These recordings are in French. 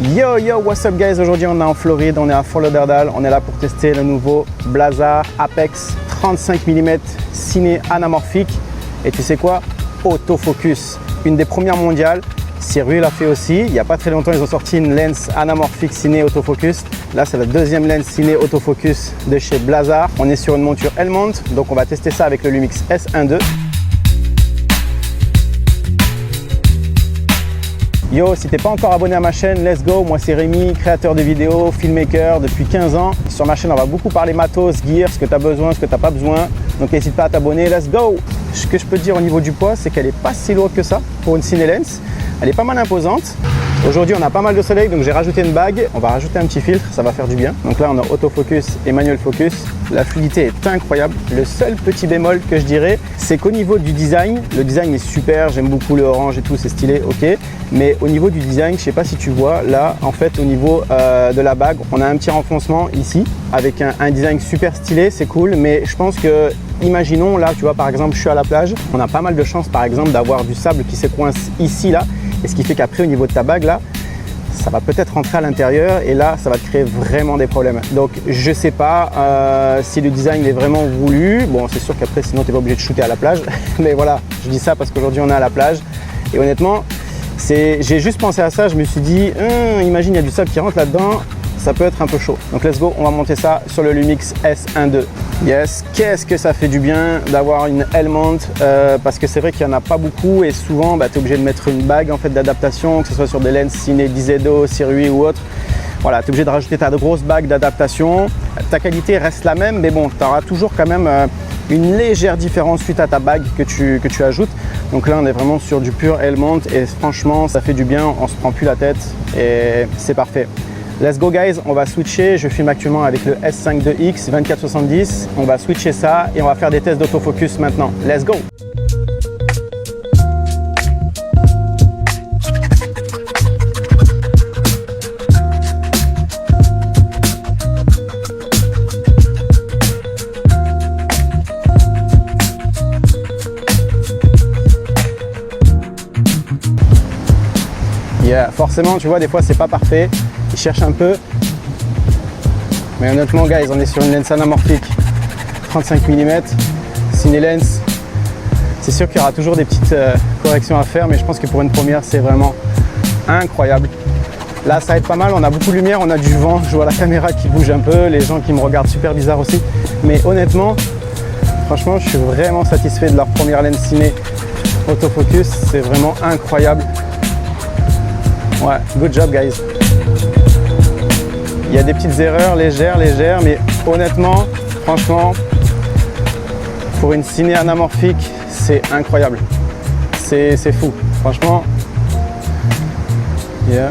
Yo yo, what's up guys? Aujourd'hui on est en Floride, on est à Fort Lauderdale, on est là pour tester le nouveau Blazer Apex 35 mm ciné anamorphique. Et tu sais quoi? Autofocus, une des premières mondiales. Sirui l'a fait aussi. Il n'y a pas très longtemps, ils ont sorti une lens anamorphique ciné autofocus. Là, c'est la deuxième lens ciné autofocus de chez Blazer. On est sur une monture Helmont, donc on va tester ça avec le Lumix S1.2. Yo, si t'es pas encore abonné à ma chaîne, let's go. Moi c'est Rémi, créateur de vidéos, filmmaker depuis 15 ans. Sur ma chaîne, on va beaucoup parler matos, gear, ce que tu as besoin, ce que tu n'as pas besoin. Donc n'hésite pas à t'abonner, let's go. Ce que je peux te dire au niveau du poids, c'est qu'elle n'est pas si lourde que ça pour une ciné lens. Elle est pas mal imposante. Aujourd'hui, on a pas mal de soleil, donc j'ai rajouté une bague. On va rajouter un petit filtre, ça va faire du bien. Donc là, on a autofocus et manual focus. La fluidité est incroyable. Le seul petit bémol que je dirais, c'est qu'au niveau du design, le design est super. J'aime beaucoup le orange et tout, c'est stylé, ok. Mais au niveau du design, je sais pas si tu vois, là, en fait, au niveau de la bague, on a un petit renfoncement ici avec un design super stylé, c'est cool. Mais je pense que, imaginons là, tu vois, par exemple, je suis à la plage. On a pas mal de chances, par exemple, d'avoir du sable qui se coince ici, là. Et ce qui fait qu'après, au niveau de ta bague, là, ça va peut-être rentrer à l'intérieur et là, ça va te créer vraiment des problèmes. Donc, je sais pas si le design est vraiment voulu. Bon, c'est sûr qu'après, sinon, tu n'es pas obligé de shooter à la plage. Mais voilà, je dis ça parce qu'aujourd'hui, on est à la plage. Et honnêtement, j'ai juste pensé à ça. Je me suis dit, imagine, il y a du sable qui rentre là-dedans. Ça peut être un peu chaud. Donc, let's go, on va monter ça sur le Lumix S1.2. Yes, qu'est-ce que ça fait du bien d'avoir une Helmont parce que c'est vrai qu'il n'y en a pas beaucoup et souvent tu es obligé de mettre une bague en fait d'adaptation, que ce soit sur des lenses ciné 10-2, Sirui ou autre. Voilà, tu es obligé de rajouter ta grosse bague d'adaptation. Ta qualité reste la même, mais bon, tu auras toujours quand même une légère différence suite à ta bague que tu ajoutes. Donc là, on est vraiment sur du pur Helmont et franchement, ça fait du bien, on se prend plus la tête et c'est parfait. Let's go guys, on va switcher. Je filme actuellement avec le S5-2X 24-70. On va switcher ça et on va faire des tests d'autofocus maintenant. Let's go! Yeah, forcément, tu vois, des fois c'est pas parfait. Il cherche un peu, mais honnêtement guys, on est sur une lens anamorphique 35 mm, ciné lens. C'est sûr qu'il y aura toujours des petites corrections à faire, mais je pense que pour une première c'est vraiment incroyable. Là ça va être pas mal, on a beaucoup de lumière, on a du vent, je vois la caméra qui bouge un peu, les gens qui me regardent super bizarre aussi, mais honnêtement, franchement je suis vraiment satisfait de leur première lens ciné autofocus, c'est vraiment incroyable. Ouais, good job guys. Il y a des petites erreurs légères, mais honnêtement, franchement, pour une ciné anamorphique, c'est incroyable. C'est fou, franchement. Yeah.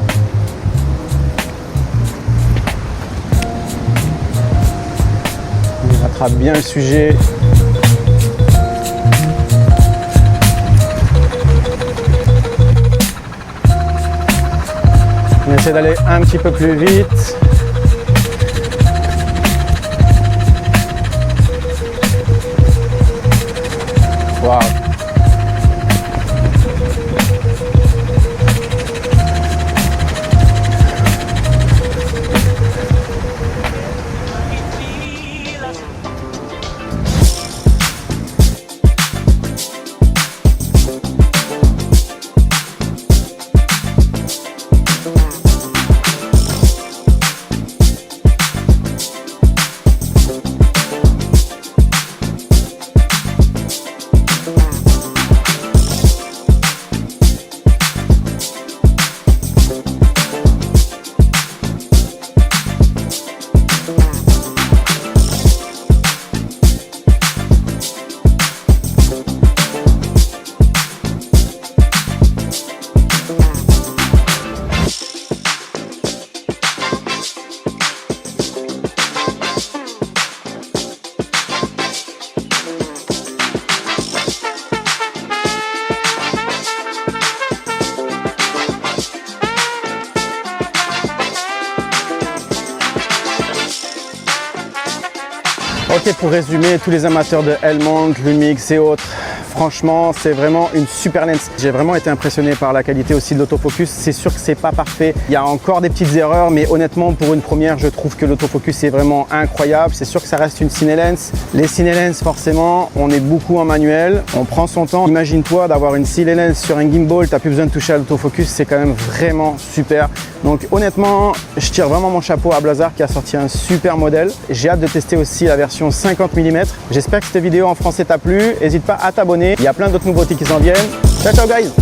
On attrape bien le sujet. On essaie d'aller un petit peu plus vite. Wow. Ok, pour résumer, tous les amateurs de Helmont, Lumix et autres, Franchement, c'est vraiment une super lens. J'ai vraiment été impressionné par la qualité aussi de l'autofocus. C'est sûr que c'est pas parfait. Il y a encore des petites erreurs, mais honnêtement, pour une première, je trouve que l'autofocus est vraiment incroyable. C'est sûr que ça reste une CineLens. Les CineLens, forcément, on est beaucoup en manuel. On prend son temps. Imagine-toi d'avoir une CineLens sur un gimbal. Tu n'as plus besoin de toucher à l'autofocus. C'est quand même vraiment super. Donc honnêtement, je tire vraiment mon chapeau à Blazar qui a sorti un super modèle. J'ai hâte de tester aussi la version 50 mm. J'espère que cette vidéo en français t'a plu. N'hésite pas à t'abonner. Il y a plein d'autres nouveautés qui s'en viennent. Ciao, ciao guys!